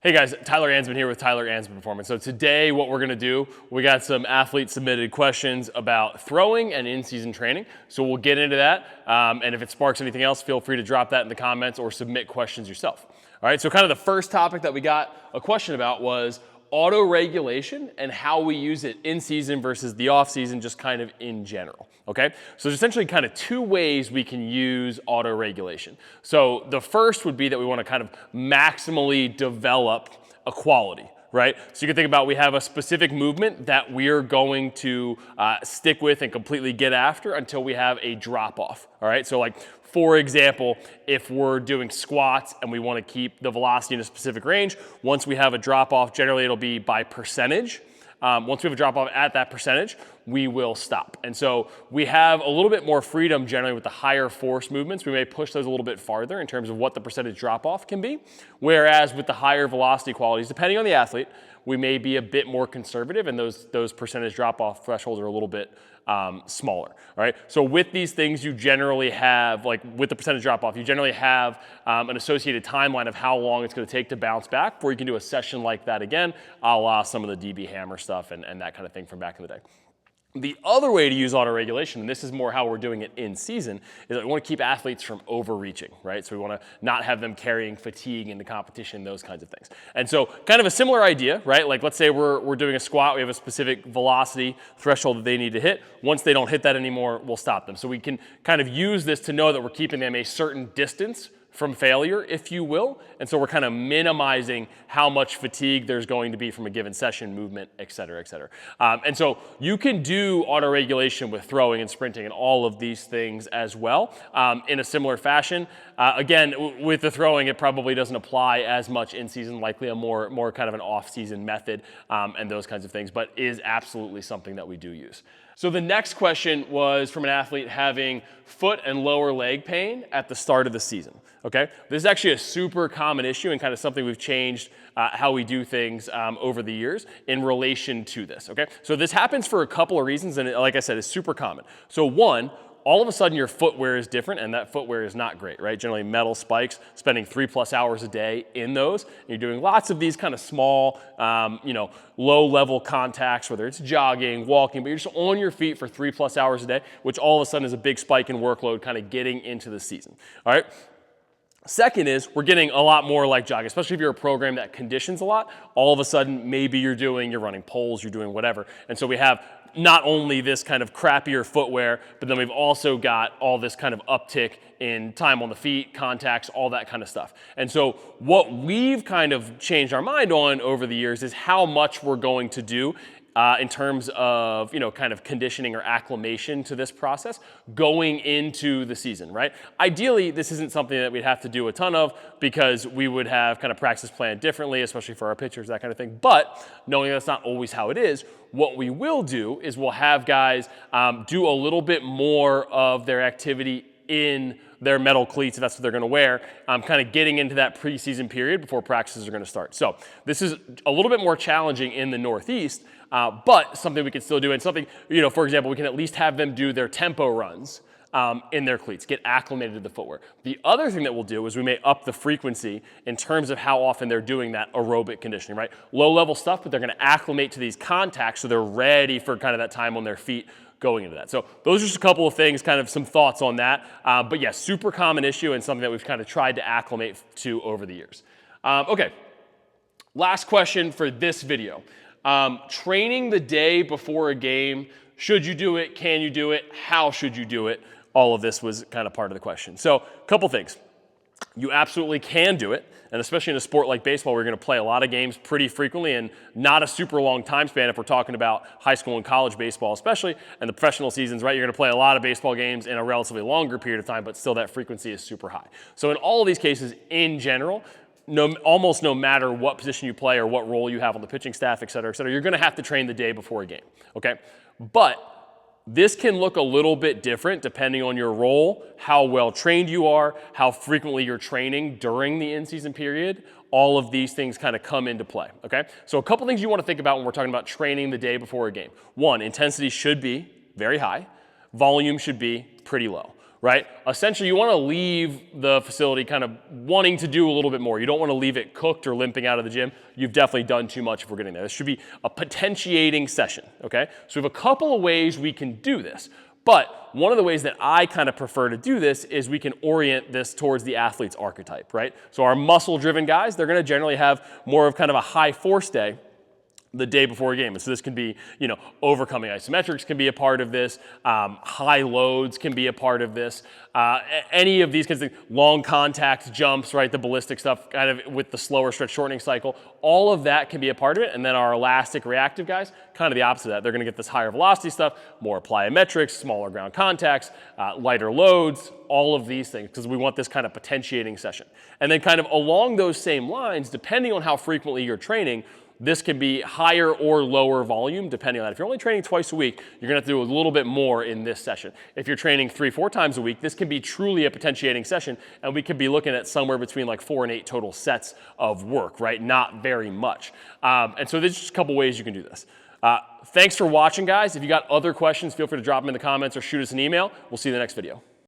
Hey guys, Tyler Ansman here with Tyler Ansman Performance. So today what we're gonna do, we got some athlete submitted questions about throwing and in-season training. So we'll get into that. And if it sparks anything else, feel free to drop that in the comments or submit questions yourself. All right, so kind of the first topic that we got a question about was auto-regulation and how we use it in season versus the off season, just kind of in general, okay? So there's essentially kind of two ways we can use auto-regulation. So the first would be that we wanna kind of maximally develop a quality, right? So you can think about we have a specific movement that we're going to stick with and completely get after until we have a drop off, all right? So like, for example, if we're doing squats and we want to keep the velocity in a specific range, once we have a drop off, generally it'll be by percentage. Once we have a drop off at that percentage, we will stop. And so we have a little bit more freedom generally with the higher force movements. We may push those a little bit farther in terms of what the percentage drop off can be. Whereas with the higher velocity qualities, depending on the athlete, we may be a bit more conservative and those percentage drop off thresholds are a little bit smaller, all right? So with these things, you generally have, like with the percentage drop off, you generally have an associated timeline of how long it's gonna take to bounce back before you can do a session like that again, a la some of the DB hammer stuff and that kind of thing from back in the day. The other way to use auto-regulation, and this is more how we're doing it in season, is that we want to keep athletes from overreaching, right? So we want to not have them carrying fatigue into competition, those kinds of things. And so kind of a similar idea, right? Like let's say we're doing a squat, we have a specific velocity threshold that they need to hit. Once they don't hit that anymore, we'll stop them. So we can kind of use this to know that we're keeping them a certain distance from failure, if you will. And so we're kind of minimizing how much fatigue there's going to be from a given session, movement, et cetera, et cetera. And so you can do auto-regulation with throwing and sprinting and all of these things as well in a similar fashion. Again, with the throwing, it probably doesn't apply as much in season, likely a more kind of an off-season method and those kinds of things, but is absolutely something that we do use. So the next question was from an athlete having foot and lower leg pain at the start of the season, okay? This is actually a super common issue and kind of something we've changed how we do things over the years in relation to this, okay? So this happens for a couple of reasons, and like I said, it's super common. So one, all of a sudden your footwear is different and that footwear is not great, right? Generally metal spikes, spending 3+ hours a day in those. And you're doing lots of these kind of small, low level contacts, whether it's jogging, walking, but you're just on your feet for 3+ hours a day, which all of a sudden is a big spike in workload kind of getting into the season, all right? Second is we're getting a lot more like jogging, especially if you're a program that conditions a lot. All of a sudden, maybe you're running poles, you're doing whatever. And so we have not only this kind of crappier footwear, but then we've also got all this kind of uptick in time on the feet, contacts, all that kind of stuff. And so what we've kind of changed our mind on over the years is how much we're going to do in terms of, kind of conditioning or acclimation to this process going into the season, right? Ideally, this isn't something that we'd have to do a ton of because we would have kind of practice planned differently, especially for our pitchers, that kind of thing. But knowing that's not always how it is, what we will do is we'll have guys do a little bit more of their activity in their metal cleats, if that's what they're going to wear, kind of getting into that preseason period before practices are going to start. So this is a little bit more challenging in the Northeast, but something we can still do. And something, for example, we can at least have them do their tempo runs in their cleats, get acclimated to the footwear. The other thing that we'll do is we may up the frequency in terms of how often they're doing that aerobic conditioning, right? Low level stuff, but they're going to acclimate to these contacts so they're ready for kind of that time on their feet going into that. So those are just a couple of things, kind of some thoughts on that. But yeah, super common issue and something that we've kind of tried to acclimate to over the years. Okay, last question for this video. Training the day before a game, should you do it? Can you do it? How should you do it? All of this was kind of part of the question. So a couple things. You absolutely can do it, and especially in a sport like baseball, we're going to play a lot of games pretty frequently and not a super long time span if we're talking about high school and college baseball especially, and the professional seasons, right? You're going to play a lot of baseball games in a relatively longer period of time, but still that frequency is super high. So in all of these cases, in general, almost no matter what position you play or what role you have on the pitching staff, et cetera, you're going to have to train the day before a game, okay? But this can look a little bit different depending on your role, how well trained you are, how frequently you're training during the in-season period. All of these things kind of come into play, okay? So a couple things you want to think about when we're talking about training the day before a game. One, intensity should be very high. Volume should be pretty low. right? Essentially, you want to leave the facility kind of wanting to do a little bit more. You don't want to leave it cooked or limping out of the gym. You've definitely done too much if we're getting there. This should be a potentiating session, okay? So we have a couple of ways we can do this. But one of the ways that I kind of prefer to do this is we can orient this towards the athlete's archetype, right? So our muscle-driven guys, they're going to generally have more of kind of a high force day the day before a game. And so this can be, overcoming isometrics can be a part of this. High loads can be a part of this. Any of these kinds of things, long contact jumps, right? The ballistic stuff kind of with the slower stretch shortening cycle, all of that can be a part of it. And then our elastic reactive guys, kind of the opposite of that. They're going to get this higher velocity stuff, more plyometrics, smaller ground contacts, lighter loads, all of these things, because we want this kind of potentiating session. And then kind of along those same lines, depending on how frequently you're training, this can be higher or lower volume depending on that. If you're only training twice a week, you're gonna have to do a little bit more in this session. If you're training 3-4 times a week, this can be truly a potentiating session, and we could be looking at somewhere between like 4 and 8 total sets of work, right? Not very much. And so there's just a couple ways you can do this. Thanks for watching, guys. If you got other questions, feel free to drop them in the comments or shoot us an email. We'll see you in the next video.